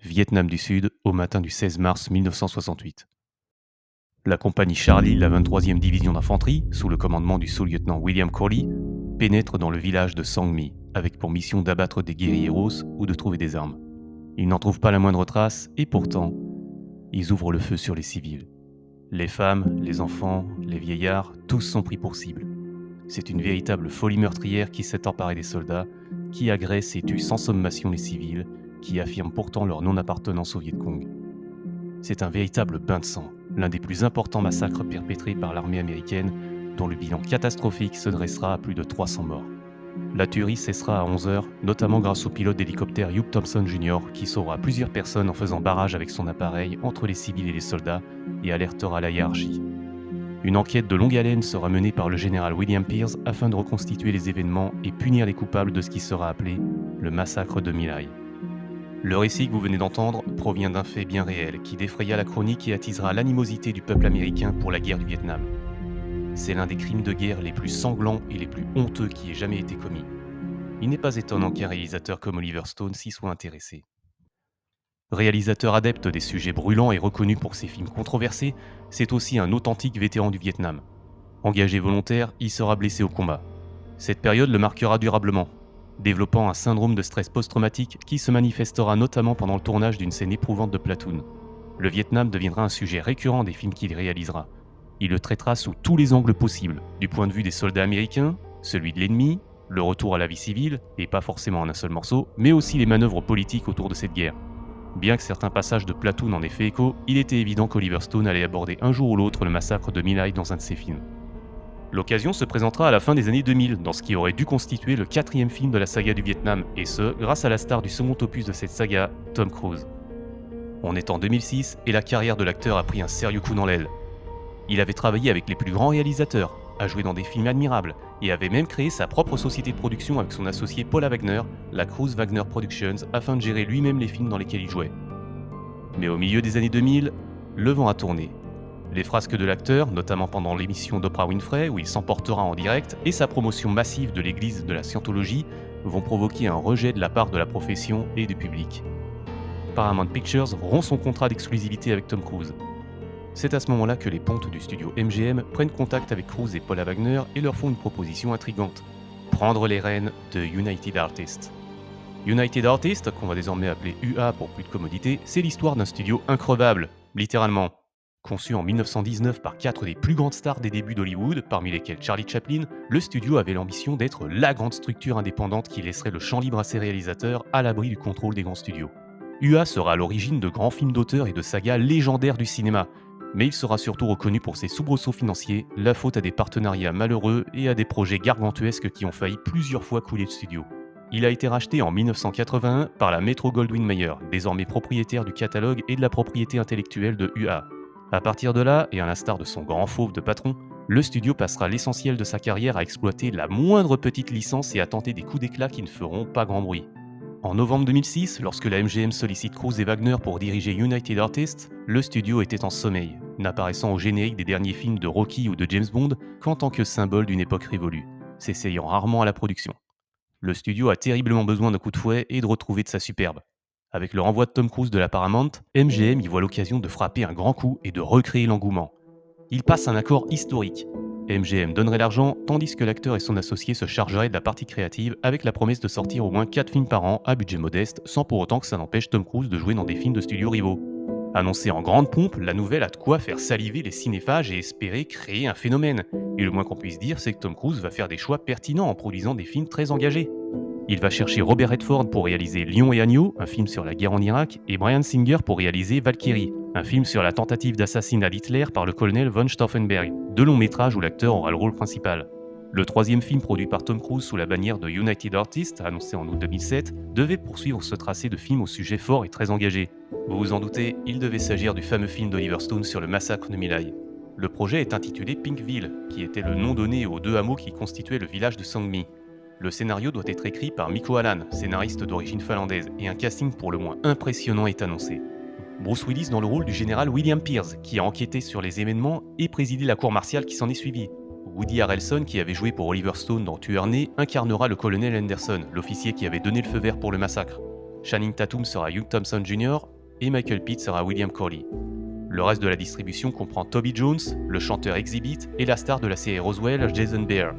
Vietnam du Sud, au matin du 16 mars 1968. La compagnie Charlie, la 23e division d'infanterie, sous le commandement du sous-lieutenant William Corley, pénètre dans le village de Sang Mi, avec pour mission d'abattre des guérilleros ou de trouver des armes. Ils n'en trouvent pas la moindre trace, et pourtant, ils ouvrent le feu sur les civils. Les femmes, les enfants, les vieillards, tous sont pris pour cible. C'est une véritable folie meurtrière qui s'est emparée des soldats, qui agresse et tue sans sommation les civils, qui affirment pourtant leur non-appartenance au Viet Cong. C'est un véritable bain de sang, l'un des plus importants massacres perpétrés par l'armée américaine, dont le bilan catastrophique se dressera à plus de 300 morts. La tuerie cessera à 11h, notamment grâce au pilote d'hélicoptère Hugh Thompson Jr., qui sauvera plusieurs personnes en faisant barrage avec son appareil entre les civils et les soldats et alertera la hiérarchie. Une enquête de longue haleine sera menée par le général William Pierce afin de reconstituer les événements et punir les coupables de ce qui sera appelé le massacre de My Lai. Le récit que vous venez d'entendre provient d'un fait bien réel qui défraya la chronique et attisera l'animosité du peuple américain pour la guerre du Vietnam. C'est l'un des crimes de guerre les plus sanglants et les plus honteux qui ait jamais été commis. Il n'est pas étonnant qu'un réalisateur comme Oliver Stone s'y soit intéressé. Réalisateur adepte des sujets brûlants et reconnu pour ses films controversés, c'est aussi un authentique vétéran du Vietnam. Engagé volontaire, il sera blessé au combat. Cette période le marquera durablement, développant un syndrome de stress post-traumatique qui se manifestera notamment pendant le tournage d'une scène éprouvante de Platoon. Le Vietnam deviendra un sujet récurrent des films qu'il réalisera. Il le traitera sous tous les angles possibles, du point de vue des soldats américains, celui de l'ennemi, le retour à la vie civile, et pas forcément en un seul morceau, mais aussi les manœuvres politiques autour de cette guerre. Bien que certains passages de Platoon en aient fait écho, il était évident qu'Oliver Stone allait aborder un jour ou l'autre le massacre de My Lai dans un de ses films. L'occasion se présentera à la fin des années 2000, dans ce qui aurait dû constituer le 4e film de la saga du Vietnam, et ce, grâce à la star du second opus de cette saga, Tom Cruise. On est en 2006, et la carrière de l'acteur a pris un sérieux coup dans l'aile. Il avait travaillé avec les plus grands réalisateurs, a joué dans des films admirables, et avait même créé sa propre société de production avec son associé Paula Wagner, la Cruise Wagner Productions, afin de gérer lui-même les films dans lesquels il jouait. Mais au milieu des années 2000, le vent a tourné. Les frasques de l'acteur, notamment pendant l'émission d'Oprah Winfrey où il s'emportera en direct, et sa promotion massive de l'église de la scientologie vont provoquer un rejet de la part de la profession et du public. Paramount Pictures rompt son contrat d'exclusivité avec Tom Cruise. C'est à ce moment-là que les pontes du studio MGM prennent contact avec Cruise et Paula Wagner et leur font une proposition intrigante: prendre les rênes de United Artists. United Artists, qu'on va désormais appeler UA pour plus de commodité, c'est l'histoire d'un studio increvable, littéralement. Conçu en 1919 par 4 des plus grandes stars des débuts d'Hollywood, parmi lesquelles Charlie Chaplin, le studio avait l'ambition d'être la grande structure indépendante qui laisserait le champ libre à ses réalisateurs à l'abri du contrôle des grands studios. UA sera à l'origine de grands films d'auteurs et de sagas légendaires du cinéma, mais il sera surtout reconnu pour ses soubresauts financiers, la faute à des partenariats malheureux et à des projets gargantuesques qui ont failli plusieurs fois couler le studio. Il a été racheté en 1981 par la Metro-Goldwyn-Mayer, désormais propriétaire du catalogue et de la propriété intellectuelle de UA. À partir de là, et à l'instar de son grand fauve de patron, le studio passera l'essentiel de sa carrière à exploiter la moindre petite licence et à tenter des coups d'éclat qui ne feront pas grand bruit. En novembre 2006, lorsque la MGM sollicite Cruise et Wagner pour diriger United Artists, le studio était en sommeil, n'apparaissant au générique des derniers films de Rocky ou de James Bond qu'en tant que symbole d'une époque révolue, s'essayant rarement à la production. Le studio a terriblement besoin d'un coup de fouet et de retrouver de sa superbe. Avec le renvoi de Tom Cruise de la Paramount, MGM y voit l'occasion de frapper un grand coup et de recréer l'engouement. Il passe un accord historique. MGM donnerait l'argent, tandis que l'acteur et son associé se chargeraient de la partie créative avec la promesse de sortir au moins 4 films par an à budget modeste, sans pour autant que ça n'empêche Tom Cruise de jouer dans des films de studios rivaux. Annoncée en grande pompe, la nouvelle a de quoi faire saliver les cinéphages et espérer créer un phénomène. Et le moins qu'on puisse dire, c'est que Tom Cruise va faire des choix pertinents en produisant des films très engagés. Il va chercher Robert Redford pour réaliser Lion et Agneau, un film sur la guerre en Irak, et Bryan Singer pour réaliser Valkyrie, un film sur la tentative d'assassinat d'Hitler par le colonel von Stauffenberg, deux longs métrages où l'acteur aura le rôle principal. Le troisième film produit par Tom Cruise sous la bannière de United Artists, annoncé en août 2007, devait poursuivre ce tracé de films au sujet fort et très engagé. Vous vous en doutez, il devait s'agir du fameux film d'Oliver Stone sur le massacre de My Lai. Le projet est intitulé Pinkville, qui était le nom donné aux deux hameaux qui constituaient le village de Sang Mi. Le scénario doit être écrit par Mikko Allan, scénariste d'origine finlandaise, et un casting pour le moins impressionnant est annoncé. Bruce Willis dans le rôle du général William Pierce, qui a enquêté sur les événements et présidé la cour martiale qui s'en est suivie. Woody Harrelson, qui avait joué pour Oliver Stone dans Tueur né, incarnera le colonel Henderson, l'officier qui avait donné le feu vert pour le massacre. Channing Tatum sera Hugh Thompson Jr., et Michael Pitt sera William Corley. Le reste de la distribution comprend Toby Jones, le chanteur Exhibit et la star de la série Roswell, Jason Behr.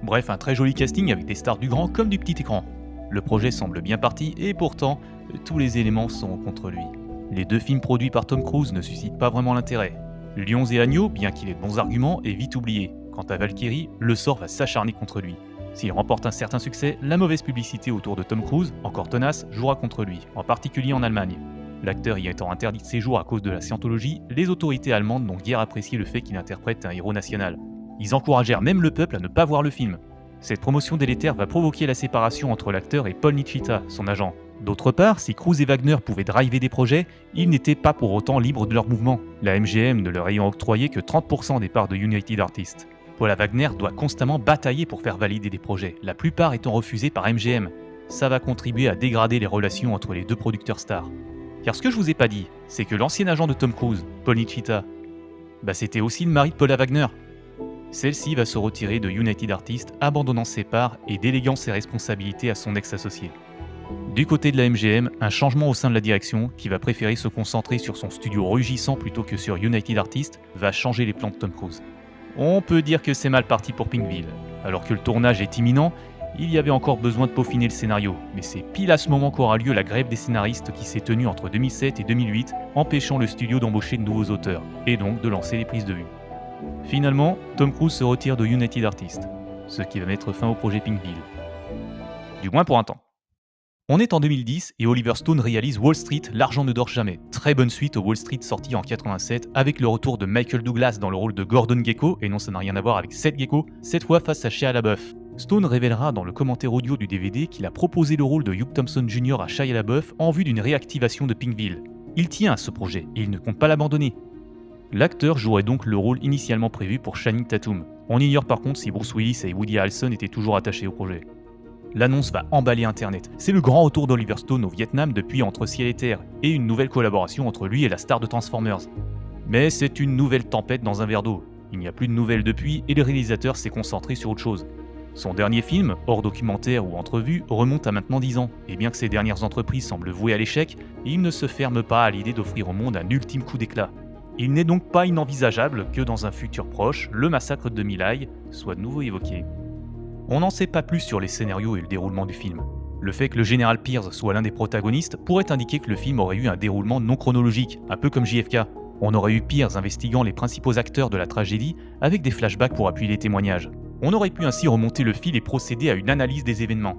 Bref, un très joli casting avec des stars du grand comme du petit écran. Le projet semble bien parti et pourtant, tous les éléments sont contre lui. Les deux films produits par Tom Cruise ne suscitent pas vraiment l'intérêt. Lions et agneaux, bien qu'il ait de bons arguments, est vite oublié. Quant à Valkyrie, le sort va s'acharner contre lui. S'il remporte un certain succès, la mauvaise publicité autour de Tom Cruise, encore tenace, jouera contre lui, en particulier en Allemagne. L'acteur y étant interdit de séjour à cause de la scientologie, les autorités allemandes n'ont guère apprécié le fait qu'il interprète un héros national. Ils encouragèrent même le peuple à ne pas voir le film. Cette promotion délétère va provoquer la séparation entre l'acteur et Paul Nichita, son agent. D'autre part, si Cruise et Wagner pouvaient driver des projets, ils n'étaient pas pour autant libres de leur mouvement, la MGM ne leur ayant octroyé que 30% des parts de United Artists. Paul Wagner doit constamment batailler pour faire valider des projets, la plupart étant refusés par MGM. Ça va contribuer à dégrader les relations entre les deux producteurs stars. Car ce que je vous ai pas dit, c'est que l'ancien agent de Tom Cruise, Paul Nichita, c'était aussi le mari de Paula Wagner. Celle-ci va se retirer de United Artists, abandonnant ses parts et déléguant ses responsabilités à son ex-associé. Du côté de la MGM, un changement au sein de la direction, qui va préférer se concentrer sur son studio rugissant plutôt que sur United Artists, va changer les plans de Tom Cruise. On peut dire que c'est mal parti pour Pinkville. Alors que le tournage est imminent, il y avait encore besoin de peaufiner le scénario, mais c'est pile à ce moment qu'aura lieu la grève des scénaristes qui s'est tenue entre 2007 et 2008, empêchant le studio d'embaucher de nouveaux auteurs, et donc de lancer les prises de vue. Finalement, Tom Cruise se retire de United Artists, ce qui va mettre fin au projet Pinkville. Du moins pour un temps. On est en 2010 et Oliver Stone réalise Wall Street, l'argent ne dort jamais. Très bonne suite au Wall Street sorti en 87 avec le retour de Michael Douglas dans le rôle de Gordon Gekko, et non ça n'a rien à voir avec Seth Gecko, cette fois face à Shia LaBeouf. Stone révélera dans le commentaire audio du DVD qu'il a proposé le rôle de Hugh Thompson Jr. à Shia LaBeouf en vue d'une réactivation de Pinkville. Il tient à ce projet et il ne compte pas l'abandonner. L'acteur jouerait donc le rôle initialement prévu pour Channing Tatum. On ignore par contre si Bruce Willis et Woody Harrelson étaient toujours attachés au projet. L'annonce va emballer Internet. C'est le grand retour d'Oliver Stone au Vietnam depuis Entre ciel et terre, et une nouvelle collaboration entre lui et la star de Transformers. Mais c'est une nouvelle tempête dans un verre d'eau. Il n'y a plus de nouvelles depuis et le réalisateur s'est concentré sur autre chose. Son dernier film, hors documentaire ou entrevue, remonte à maintenant 10 ans, et bien que ses dernières entreprises semblent vouées à l'échec, il ne se ferme pas à l'idée d'offrir au monde un ultime coup d'éclat. Il n'est donc pas inenvisageable que dans un futur proche, le massacre de My Lai soit de nouveau évoqué. On n'en sait pas plus sur les scénarios et le déroulement du film. Le fait que le général Pierce soit l'un des protagonistes pourrait indiquer que le film aurait eu un déroulement non chronologique, un peu comme JFK. On aurait eu Pierce investiguant les principaux acteurs de la tragédie avec des flashbacks pour appuyer les témoignages. On aurait pu ainsi remonter le fil et procéder à une analyse des événements.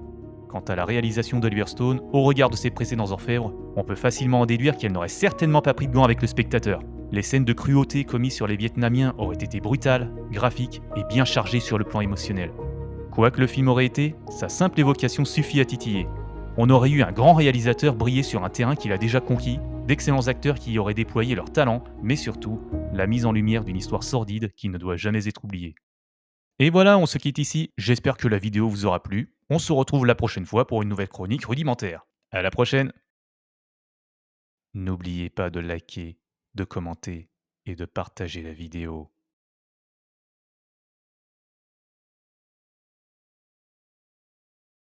Quant à la réalisation d'Oliver Stone, au regard de ses précédents orfèvres, on peut facilement en déduire qu'elle n'aurait certainement pas pris de gants avec le spectateur. Les scènes de cruauté commises sur les Vietnamiens auraient été brutales, graphiques et bien chargées sur le plan émotionnel. Quoi que le film aurait été, sa simple évocation suffit à titiller. On aurait eu un grand réalisateur briller sur un terrain qu'il a déjà conquis, d'excellents acteurs qui y auraient déployé leur talent, mais surtout, la mise en lumière d'une histoire sordide qui ne doit jamais être oubliée. Et voilà, on se quitte ici, j'espère que la vidéo vous aura plu. On se retrouve la prochaine fois pour une nouvelle chronique rudimentaire. À la prochaine! N'oubliez pas de liker, de commenter et de partager la vidéo.